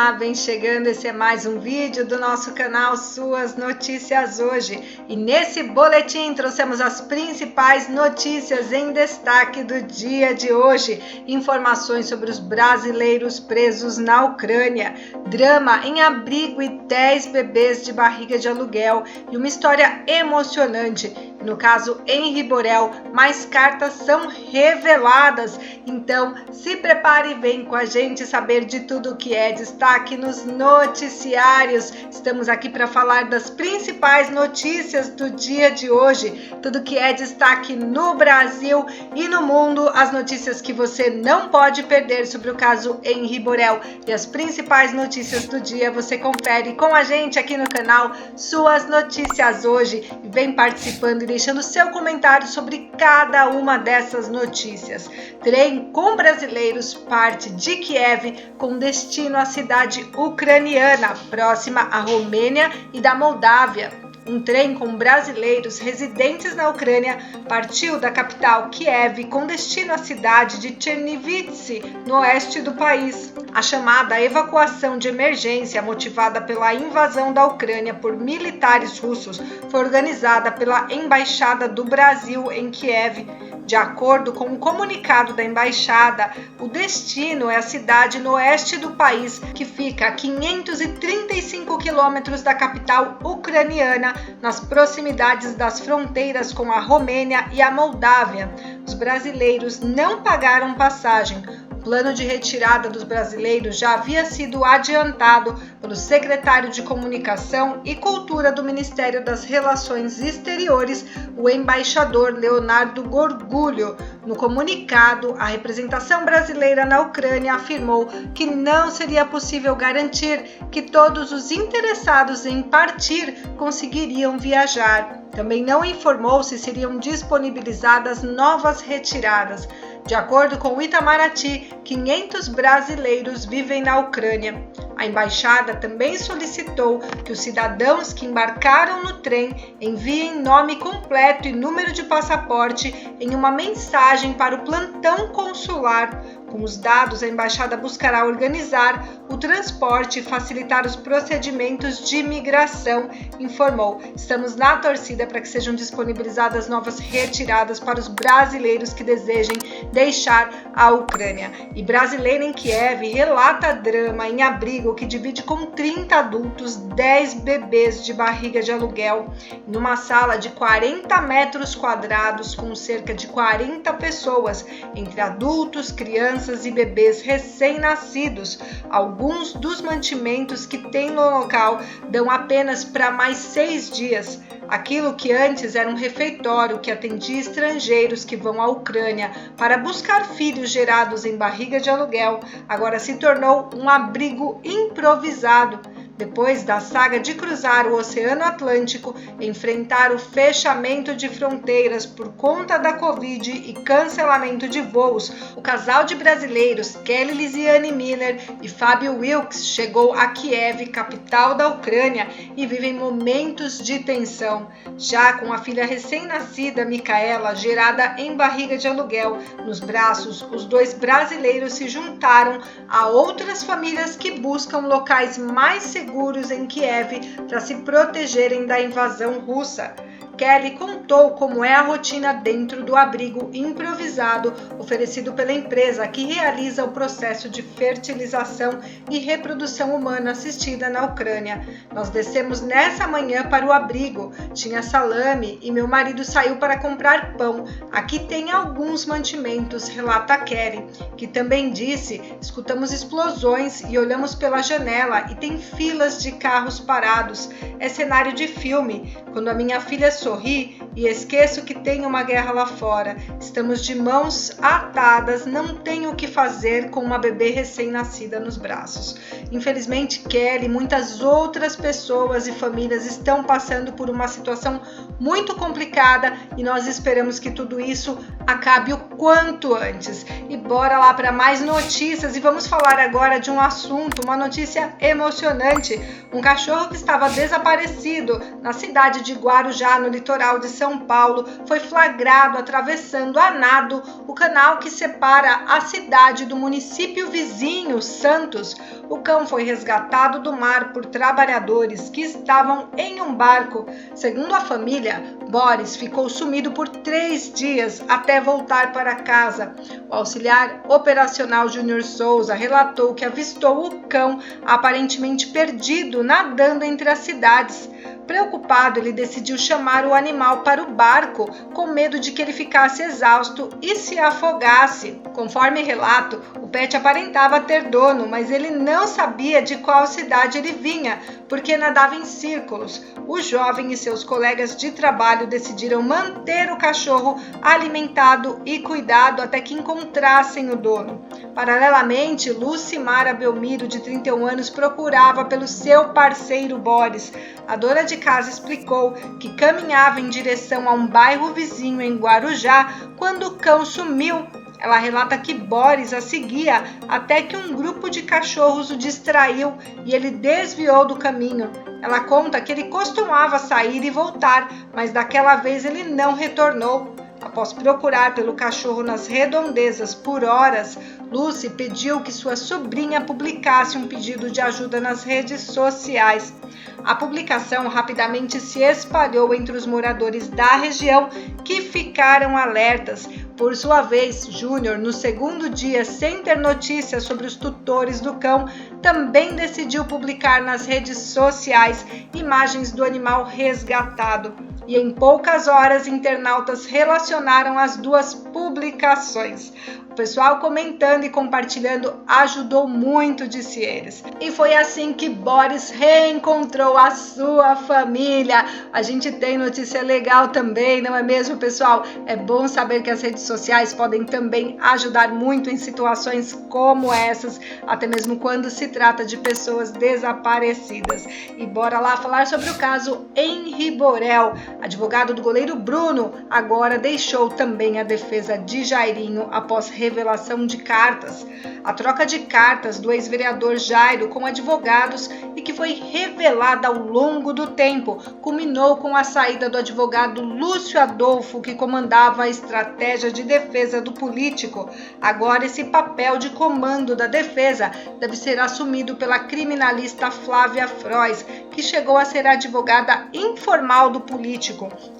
Olá, vem chegando, esse é mais um vídeo do nosso canal Suas Notícias Hoje. E nesse boletim trouxemos as principais notícias em destaque do dia de hoje. Informações sobre os brasileiros presos na Ucrânia, drama em abrigo e 10 bebês de barriga de aluguel e uma história emocionante. No caso Henri Borel, mais cartas são reveladas. Então, se prepare e vem com a gente saber de tudo que é destaque nos noticiários. Estamos aqui para falar das principais notícias do dia de hoje, tudo que é destaque no Brasil e no mundo, as notícias que você não pode perder sobre o caso Henri Borel e as principais notícias do dia você confere com a gente aqui no canal Suas Notícias Hoje e vem participando e deixando seu comentário sobre cada uma dessas notícias. Trem com brasileiros parte de Kiev com destino à cidade ucraniana, próxima à Romênia e da Moldávia. Um trem com brasileiros residentes na Ucrânia partiu da capital Kiev com destino à cidade de Chernivtsi, no oeste do país. A chamada evacuação de emergência, motivada pela invasão da Ucrânia por militares russos, foi organizada pela Embaixada do Brasil em Kiev. De acordo com um comunicado da embaixada, o destino é a cidade no oeste do país, que fica a 535 quilômetros da capital ucraniana, nas proximidades das fronteiras com a Romênia e a Moldávia. Os brasileiros não pagaram passagem. O plano de retirada dos brasileiros já havia sido adiantado pelo secretário de Comunicação e Cultura do Ministério das Relações Exteriores, o embaixador Leonardo Gorgulho. No comunicado, a representação brasileira na Ucrânia afirmou que não seria possível garantir que todos os interessados em partir conseguiriam viajar. Também não informou se seriam disponibilizadas novas retiradas. De acordo com o Itamaraty, 500 brasileiros vivem na Ucrânia. A embaixada também solicitou que os cidadãos que embarcaram no trem enviem nome completo e número de passaporte em uma mensagem para o plantão consular. Com os dados, a embaixada buscará organizar o transporte e facilitar os procedimentos de imigração, informou. Estamos na torcida para que sejam disponibilizadas novas retiradas para os brasileiros que desejem deixar a Ucrânia. E brasileira em Kiev relata drama em abrigo que divide com 30 adultos 10 bebês de barriga de aluguel em uma sala de 40 metros quadrados com cerca de 40 pessoas, entre adultos, crianças e bebês recém-nascidos. Alguns dos mantimentos que tem no local dão apenas para mais 6 dias. Aquilo que antes era um refeitório que atendia estrangeiros que vão à Ucrânia para buscar filhos gerados em barriga de aluguel, agora se tornou um abrigo improvisado. Depois da saga de cruzar o Oceano Atlântico, enfrentar o fechamento de fronteiras por conta da Covid e cancelamento de voos, o casal de brasileiros Kelly Lisiane Miller e Fábio Wilkes chegou a Kiev, capital da Ucrânia, e vivem momentos de tensão. Já com a filha recém-nascida, Micaela, gerada em barriga de aluguel, nos braços, os dois brasileiros se juntaram a outras famílias que buscam locais mais seguros em Kiev para se protegerem da invasão russa. Kelly contou como é a rotina dentro do abrigo improvisado oferecido pela empresa que realiza o processo de fertilização e reprodução humana assistida na Ucrânia. Nós descemos nessa manhã para o abrigo, tinha salame e meu marido saiu para comprar pão. Aqui tem alguns mantimentos, relata Kelly, que também disse: escutamos explosões e olhamos pela janela e tem filas de carros parados. É cenário de filme. Quando a minha filha sorri e esqueço que tem uma guerra lá fora. Estamos de mãos atadas, não tenho o que fazer com uma bebê recém-nascida nos braços. Infelizmente, Kelly e muitas outras pessoas e famílias estão passando por uma situação muito complicada e nós esperamos que tudo isso acabe o quanto antes. E bora lá para mais notícias e vamos falar agora de um assunto, uma notícia emocionante. Um cachorro que estava desaparecido na cidade de Guarujá, no litoral de São Paulo, foi flagrado atravessando a nado o canal que separa a cidade do município vizinho, Santos. O cão foi resgatado do mar por trabalhadores que estavam em um barco. Segundo a família, Boris ficou sumido por 3 dias até voltar para casa. O auxiliar operacional Júnior Souza relatou que avistou o cão aparentemente perdido nadando entre as cidades. Preocupado, ele decidiu chamar o animal para o barco, com medo de que ele ficasse exausto e se afogasse. Conforme relato, o pet aparentava ter dono, mas ele não sabia de qual cidade ele vinha, porque nadava em círculos. O jovem e seus colegas de trabalho decidiram manter o cachorro alimentado e cuidado até que encontrassem o dono. Paralelamente, Lucimara Belmiro, de 31 anos, procurava pelo seu parceiro Boris. A dona de casa explicou que caminhava em direção a um bairro vizinho em Guarujá quando o cão sumiu. Ela relata que Boris a seguia até que um grupo de cachorros o distraiu e ele desviou do caminho. Ela conta que ele costumava sair e voltar, mas daquela vez ele não retornou. Após procurar pelo cachorro nas redondezas por horas, Lucy pediu que sua sobrinha publicasse um pedido de ajuda nas redes sociais. A publicação rapidamente se espalhou entre os moradores da região, que ficaram alertas. Por sua vez, Júnior, no segundo dia sem ter notícias sobre os tutores do cão, também decidiu publicar nas redes sociais imagens do animal resgatado. E em poucas horas, internautas relacionaram as duas publicações. O pessoal comentando e compartilhando ajudou muito, disse eles. E foi assim que Boris reencontrou a sua família. A gente tem notícia legal também, não é mesmo, pessoal? É bom saber que as redes sociais podem também ajudar muito em situações como essas, até mesmo quando se trata de pessoas desaparecidas. E bora lá falar sobre o caso Henri Borel. Advogado do goleiro Bruno agora deixou também a defesa de Jairinho após revelação de cartas. A troca de cartas do ex-vereador Jairo com advogados e que foi revelada ao longo do tempo, culminou com a saída do advogado Lúcio Adolfo, que comandava a estratégia de defesa do político. Agora esse papel de comando da defesa deve ser assumido pela criminalista Flávia Frois, que chegou a ser advogada informal do político.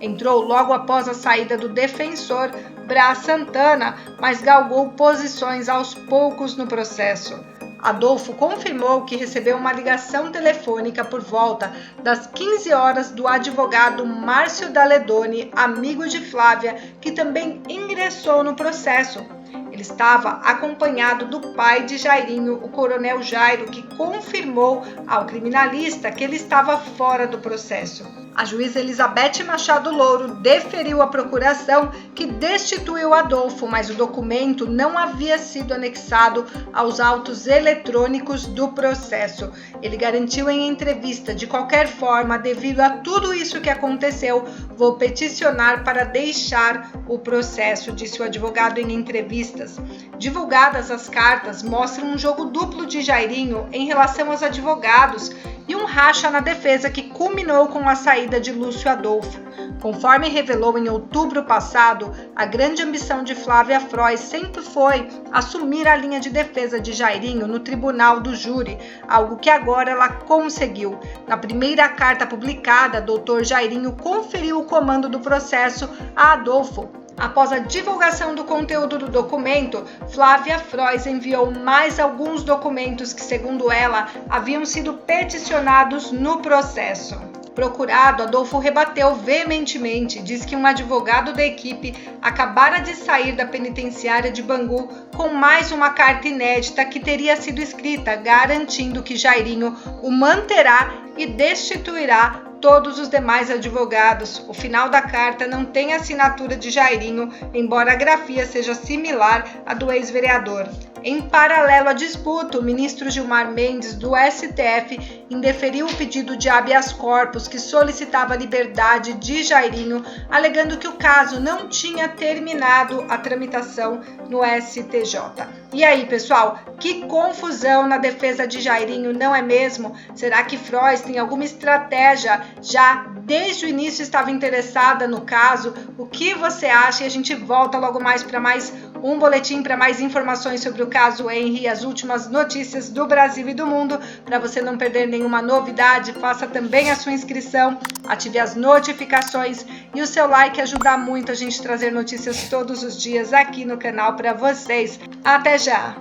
Entrou logo após a saída do defensor Brás Santana, mas galgou posições aos poucos no processo. Adolfo confirmou que recebeu uma ligação telefônica por volta das 15 horas do advogado Márcio Daledoni, amigo de Flávia, que também ingressou no processo. Ele estava acompanhado do pai de Jairinho, o coronel Jairo, que confirmou ao criminalista que ele estava fora do processo. A juíza Elizabeth Machado Louro deferiu a procuração que destituiu Adolfo, mas o documento não havia sido anexado aos autos eletrônicos do processo. Ele garantiu em entrevista: de qualquer forma, devido a tudo isso que aconteceu, vou peticionar para deixar o processo, disse o advogado em entrevistas. Divulgadas as cartas mostram um jogo duplo de Jairinho em relação aos advogados e um racha na defesa que culminou com a saída de Lúcio Adolfo. Conforme revelou em outubro passado, a grande ambição de Flávia Frois sempre foi assumir a linha de defesa de Jairinho no tribunal do júri, algo que agora ela conseguiu. Na primeira carta publicada, Dr. Jairinho conferiu o comando do processo a Adolfo. Após a divulgação do conteúdo do documento, Flávia Frois enviou mais alguns documentos que, segundo ela, haviam sido peticionados no processo. Procurado, Adolfo rebateu veementemente, diz que um advogado da equipe acabara de sair da penitenciária de Bangu com mais uma carta inédita que teria sido escrita, garantindo que Jairinho o manterá e destituirá todos os demais advogados. O final da carta não tem assinatura de Jairinho, embora a grafia seja similar à do ex-vereador. Em paralelo à disputa, o ministro Gilmar Mendes, do STF, indeferiu o pedido de habeas corpus que solicitava a liberdade de Jairinho, alegando que o caso não tinha terminado a tramitação no STJ. E aí, pessoal, que confusão na defesa de Jairinho, não é mesmo? Será que Frois tem alguma estratégia já desde o início estava interessada no caso. O que você acha? E a gente volta logo mais para mais um boletim, para mais informações sobre o caso Henry e as últimas notícias do Brasil e do mundo. Para você não perder nenhuma novidade, faça também a sua inscrição, ative as notificações e o seu like ajuda muito a gente a trazer notícias todos os dias aqui no canal para vocês. Até já!